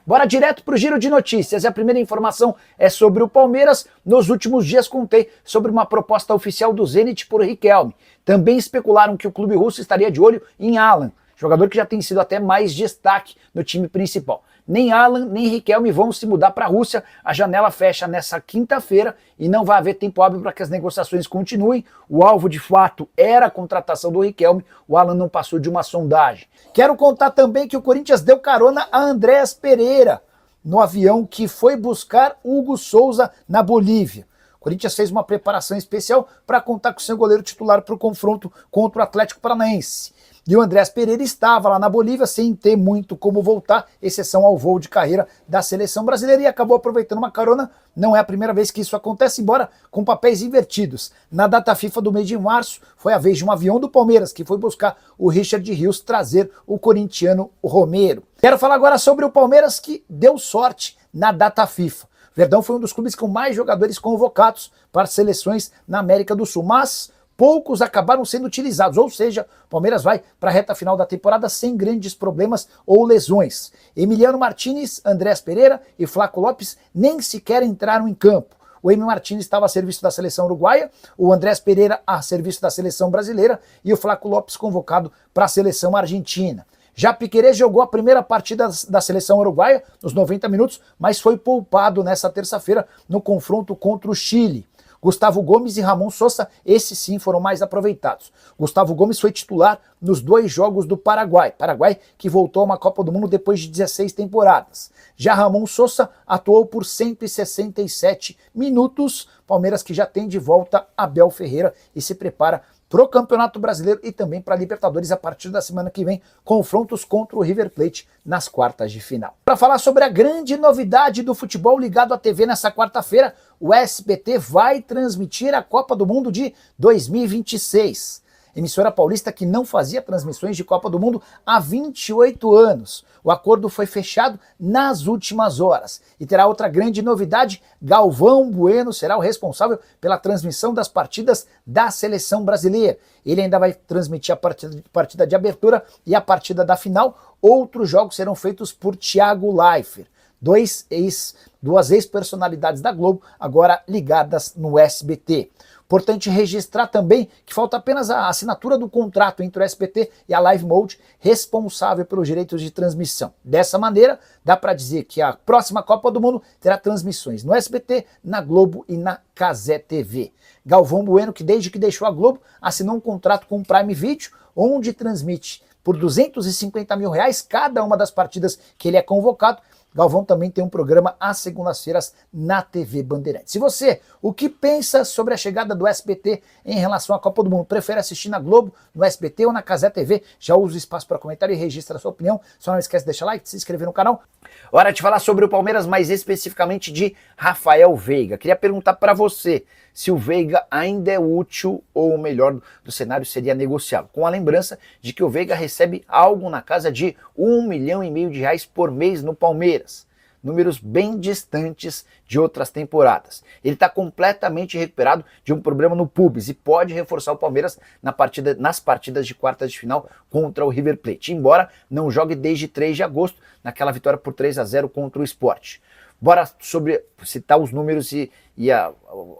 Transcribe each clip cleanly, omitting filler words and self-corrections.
Bora direto para o giro de notícias. E a primeira informação é sobre o Palmeiras. Nos últimos dias contei sobre uma proposta oficial do Zenit por Riquelme. Também especularam que o clube russo estaria de olho em Alan, jogador que já tem sido até mais destaque no time principal. Nem Alan, nem Riquelme vão se mudar para a Rússia. A janela fecha nessa quinta-feira e não vai haver tempo hábil para que as negociações continuem. O alvo, de fato, era a contratação do Riquelme. O Alan não passou de uma sondagem. Quero contar também que o Corinthians deu carona a Andréas Pereira no avião que foi buscar Hugo Souza na Bolívia. O Corinthians fez uma preparação especial para contar com seu goleiro titular para o confronto contra o Atlético Paranaense. E o Andréas Pereira estava lá na Bolívia sem ter muito como voltar, exceção ao voo de carreira da seleção brasileira, e acabou aproveitando uma carona. Não é a primeira vez que isso acontece, embora com papéis invertidos. Na data FIFA do mês de março, foi a vez de um avião do Palmeiras que foi buscar o Richard Rios trazer o corintiano Romero. Quero falar agora sobre o Palmeiras, que deu sorte na data FIFA. Verdão foi um dos clubes com mais jogadores convocados para seleções na América do Sul, mas poucos acabaram sendo utilizados, ou seja, o Palmeiras vai para a reta final da temporada sem grandes problemas ou lesões. Emiliano Martínez, Andréas Pereira e Flaco Lopes nem sequer entraram em campo. O Emi Martínez estava a serviço da seleção uruguaia, o Andréas Pereira a serviço da seleção brasileira e o Flaco Lopes convocado para a seleção argentina. Já Piquerez jogou a primeira partida da seleção uruguaia nos 90 minutos, mas foi poupado nessa terça-feira no confronto contra o Chile. Gustavo Gomes e Ramon Sosa, esses sim foram mais aproveitados. Gustavo Gomes foi titular nos 2 jogos do Paraguai que voltou a uma Copa do Mundo depois de 16 temporadas. Já Ramon Sosa atuou por 167 minutos, Palmeiras que já tem de volta Abel Ferreira e se prepara para o Campeonato Brasileiro e também para a Libertadores a partir da semana que vem, confrontos contra o River Plate nas quartas de final. Para falar sobre a grande novidade do futebol ligado à TV nessa quarta-feira, o SBT vai transmitir a Copa do Mundo de 2026. Emissora paulista que não fazia transmissões de Copa do Mundo há 28 anos. O acordo foi fechado nas últimas horas. E terá outra grande novidade: Galvão Bueno será o responsável pela transmissão das partidas da seleção brasileira. Ele ainda vai transmitir a partida de abertura e a partida da final. Outros jogos serão feitos por Thiago Leifert. Duas ex-personalidades da Globo, agora ligadas no SBT. Importante registrar também que falta apenas a assinatura do contrato entre o SBT e a Live Mode, responsável pelos direitos de transmissão. Dessa maneira, dá para dizer que a próxima Copa do Mundo terá transmissões no SBT, na Globo e na Cazé TV. Galvão Bueno, que desde que deixou a Globo, assinou um contrato com o Prime Video, onde transmite por R$250 mil cada uma das partidas que ele é convocado. Galvão também tem um programa às segundas-feiras na TV Bandeirantes. E você, o que pensa sobre a chegada do SBT em relação à Copa do Mundo? Prefere assistir na Globo, no SBT ou na Cazé TV? Já usa o espaço para comentário e registra a sua opinião. Só não esquece de deixar like, de se inscrever no canal. Hora de falar sobre o Palmeiras, mais especificamente de Rafael Veiga. Queria perguntar para você se o Veiga ainda é útil ou o melhor do cenário seria negociá-lo, com a lembrança de que o Veiga recebe algo na casa de R$1,5 milhão por mês no Palmeiras. Números bem distantes de outras temporadas. Ele está completamente recuperado de um problema no pubis e pode reforçar o Palmeiras nas partidas de quartas de final contra o River Plate, embora não jogue desde 3 de agosto, naquela vitória por 3-0 contra o Sport. Bora citar os números e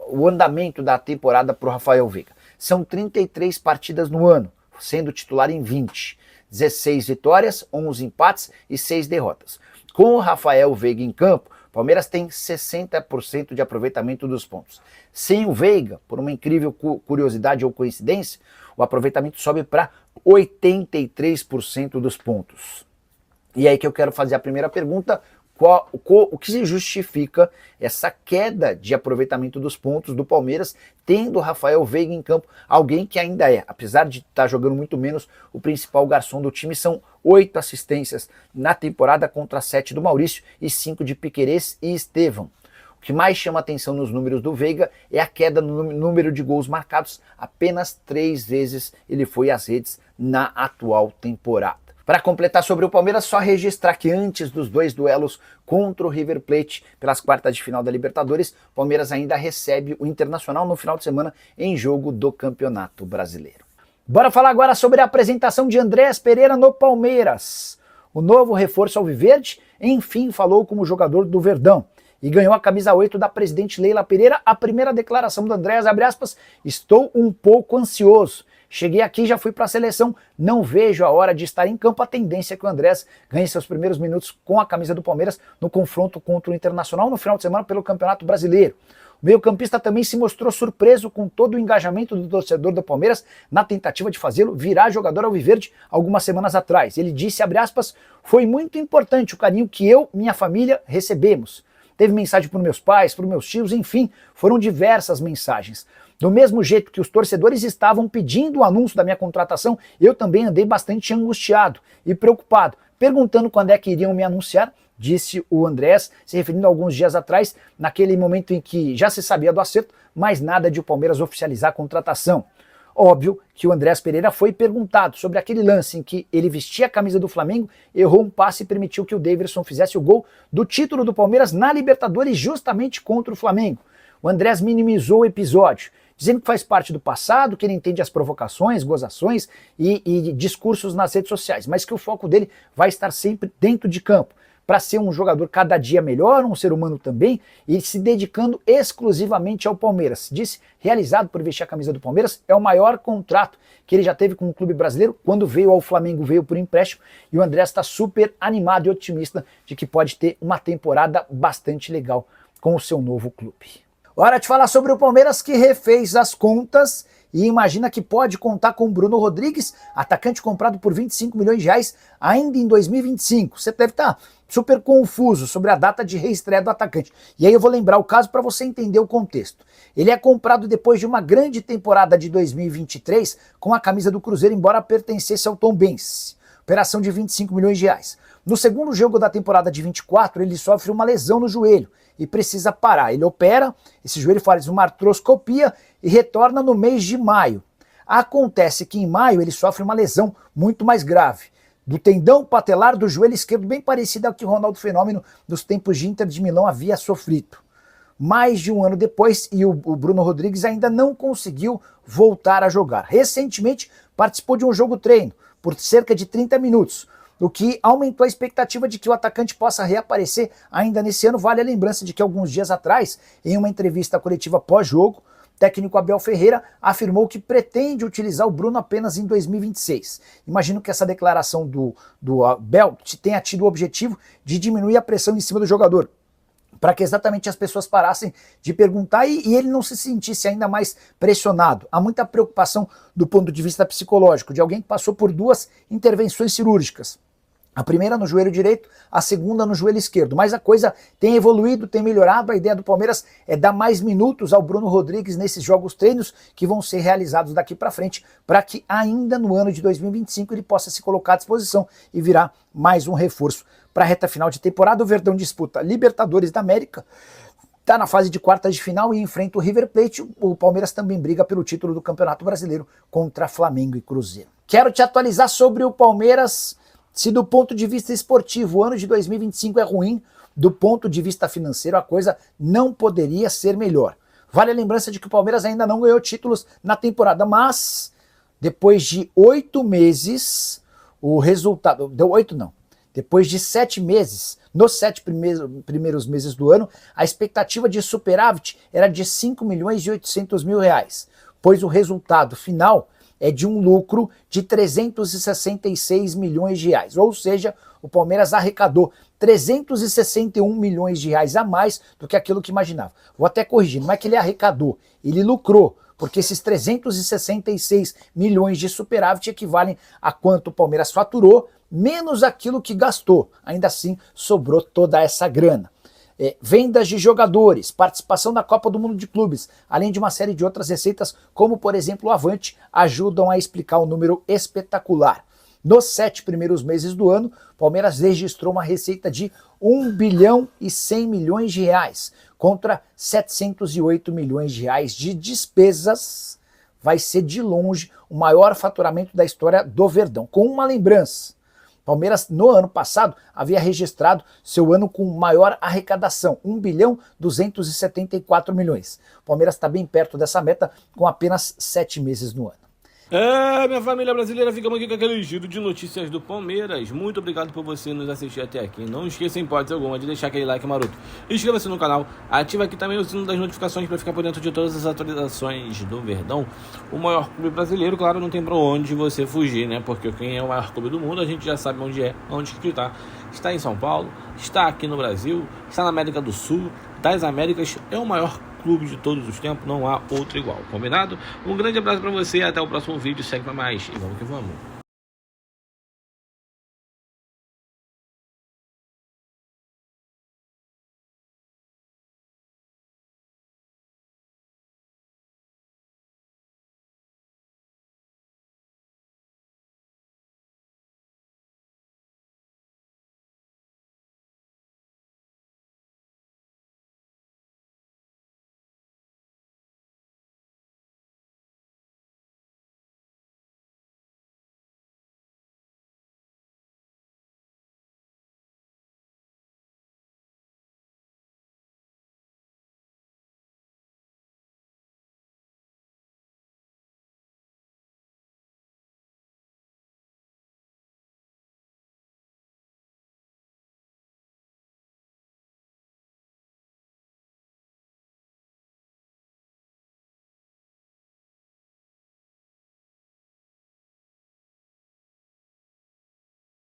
o andamento da temporada para o Rafael Veiga. São 33 partidas no ano, sendo titular em 20. 16 vitórias, 11 empates e 6 derrotas. Com o Rafael Veiga em campo, o Palmeiras tem 60% de aproveitamento dos pontos. Sem o Veiga, por uma incrível curiosidade ou coincidência, o aproveitamento sobe para 83% dos pontos. E aí que eu quero fazer a primeira pergunta: o que se justifica essa queda de aproveitamento dos pontos do Palmeiras, tendo o Rafael Veiga em campo, alguém que ainda é, apesar de estar jogando muito menos, o principal garçom do time? São 8 assistências na temporada contra 7 do Maurício e 5 de Piquerez e Estevão. O que mais chama atenção nos números do Veiga é a queda no número de gols marcados. Apenas 3 vezes ele foi às redes na atual temporada. Para completar sobre o Palmeiras, só registrar que antes dos 2 duelos contra o River Plate pelas quartas de final da Libertadores, o Palmeiras ainda recebe o Internacional no final de semana em jogo do Campeonato Brasileiro. Bora falar agora sobre a apresentação de Andréas Pereira no Palmeiras. O novo reforço alviverde, enfim, falou como jogador do Verdão e ganhou a camisa 8 da presidente Leila Pereira. A primeira declaração do Andrés, abre aspas, estou um pouco ansioso. Cheguei aqui e já fui para a seleção, não vejo a hora de estar em campo. A tendência é que o Andrés ganhe seus primeiros minutos com a camisa do Palmeiras no confronto contra o Internacional no final de semana pelo Campeonato Brasileiro. O meio-campista também se mostrou surpreso com todo o engajamento do torcedor do Palmeiras na tentativa de fazê-lo virar jogador alviverde algumas semanas atrás. Ele disse, abre aspas, foi muito importante o carinho que eu e minha família recebemos. Teve mensagem para meus pais, para meus tios, enfim, foram diversas mensagens. Do mesmo jeito que os torcedores estavam pedindo o anúncio da minha contratação, eu também andei bastante angustiado e preocupado, perguntando quando é que iriam me anunciar, disse o Andrés, se referindo a alguns dias atrás, naquele momento em que já se sabia do acerto, mas nada de o Palmeiras oficializar a contratação. Óbvio que o Andrés Pereira foi perguntado sobre aquele lance em que ele vestia a camisa do Flamengo, errou um passe e permitiu que o Daverson fizesse o gol do título do Palmeiras na Libertadores justamente contra o Flamengo. O Andrés minimizou o episódio, dizendo que faz parte do passado, que ele entende as provocações, gozações e discursos nas redes sociais, mas que o foco dele vai estar sempre dentro de campo, para ser um jogador cada dia melhor, um ser humano também, e se dedicando exclusivamente ao Palmeiras. Disse, realizado por vestir a camisa do Palmeiras, é o maior contrato que ele já teve com o clube brasileiro. Quando veio ao Flamengo, veio por empréstimo, e o André está super animado e otimista de que pode ter uma temporada bastante legal com o seu novo clube. Hora de falar sobre o Palmeiras, que refez as contas e imagina que pode contar com o Bruno Rodrigues, atacante comprado por 25 milhões de reais ainda em 2025. Você deve estar super confuso sobre a data de reestreia do atacante. E aí eu vou lembrar o caso para você entender o contexto. Ele é comprado depois de uma grande temporada de 2023 com a camisa do Cruzeiro, embora pertencesse ao Tombense. Operação de 25 milhões de reais. No segundo jogo da temporada de 24, ele sofre uma lesão no joelho e precisa parar. Ele opera, esse joelho faz uma artroscopia e retorna no mês de maio. Acontece que em maio ele sofre uma lesão muito mais grave, do tendão patelar do joelho esquerdo, bem parecida ao que o Ronaldo Fenômeno dos tempos de Inter de Milão havia sofrido. Mais de um ano depois, e o Bruno Rodrigues ainda não conseguiu voltar a jogar. Recentemente participou de um jogo-treino por cerca de 30 minutos, o que aumentou a expectativa de que o atacante possa reaparecer ainda nesse ano. Vale a lembrança de que alguns dias atrás, em uma entrevista coletiva pós-jogo, o técnico Abel Ferreira afirmou que pretende utilizar o Bruno apenas em 2026. Imagino que essa declaração do Abel tenha tido o objetivo de diminuir a pressão em cima do jogador, para que exatamente as pessoas parassem de perguntar e ele não se sentisse ainda mais pressionado. Há muita preocupação do ponto de vista psicológico, de alguém que passou por 2 intervenções cirúrgicas. A primeira no joelho direito, a segunda no joelho esquerdo. Mas a coisa tem evoluído, tem melhorado. A ideia do Palmeiras é dar mais minutos ao Bruno Rodrigues nesses jogos treinos que vão ser realizados daqui para frente, para que ainda no ano de 2025 ele possa se colocar à disposição e virar mais um reforço para a reta final de temporada. O Verdão disputa Libertadores da América, está na fase de quartas de final e enfrenta o River Plate. O Palmeiras também briga pelo título do Campeonato Brasileiro contra Flamengo e Cruzeiro. Quero te atualizar sobre o Palmeiras. Se do ponto de vista esportivo o ano de 2025 é ruim, do ponto de vista financeiro a coisa não poderia ser melhor. Vale a lembrança de que o Palmeiras ainda não ganhou títulos na temporada, mas depois de 8 meses, o resultado... Depois de 7 meses, nos 7 primeiros meses do ano, a expectativa de superávit era de 5 milhões e 800 mil reais, pois o resultado final é de um lucro de 366 milhões de reais. Ou seja, o Palmeiras arrecadou 361 milhões de reais a mais do que aquilo que imaginava. Vou até corrigir, não é que ele arrecadou, ele lucrou, porque esses 366 milhões de superávit equivalem a quanto o Palmeiras faturou, menos aquilo que gastou. Ainda assim, sobrou toda essa grana. Vendas de jogadores, participação na Copa do Mundo de Clubes, além de uma série de outras receitas, como por exemplo o Avante, ajudam a explicar um número espetacular. Nos 7 primeiros meses do ano, o Palmeiras registrou uma receita de 1 bilhão e 100 milhões de reais, contra 708 milhões de reais de despesas. Vai ser de longe o maior faturamento da história do Verdão. Com uma lembrança, Palmeiras, no ano passado, havia registrado seu ano com maior arrecadação, 1 bilhão 274 milhões. O Palmeiras está bem perto dessa meta, com apenas 7 meses no ano. Minha família brasileira, ficamos aqui com aquele giro de notícias do Palmeiras. Muito obrigado por você nos assistir até aqui. Não esqueça, em hipótese alguma, de deixar aquele like maroto. Inscreva-se no canal, ativa aqui também o sino das notificações para ficar por dentro de todas as atualizações do Verdão. O maior clube brasileiro, claro, não tem pra onde você fugir, né? Porque quem é o maior clube do mundo, a gente já sabe onde é, onde que tá. Está em São Paulo, está aqui no Brasil, está na América do Sul, das Américas, é o maior clube de todos os tempos, não há outro igual, combinado? Um grande abraço pra você, até o próximo vídeo, segue pra mais e vamos que vamos.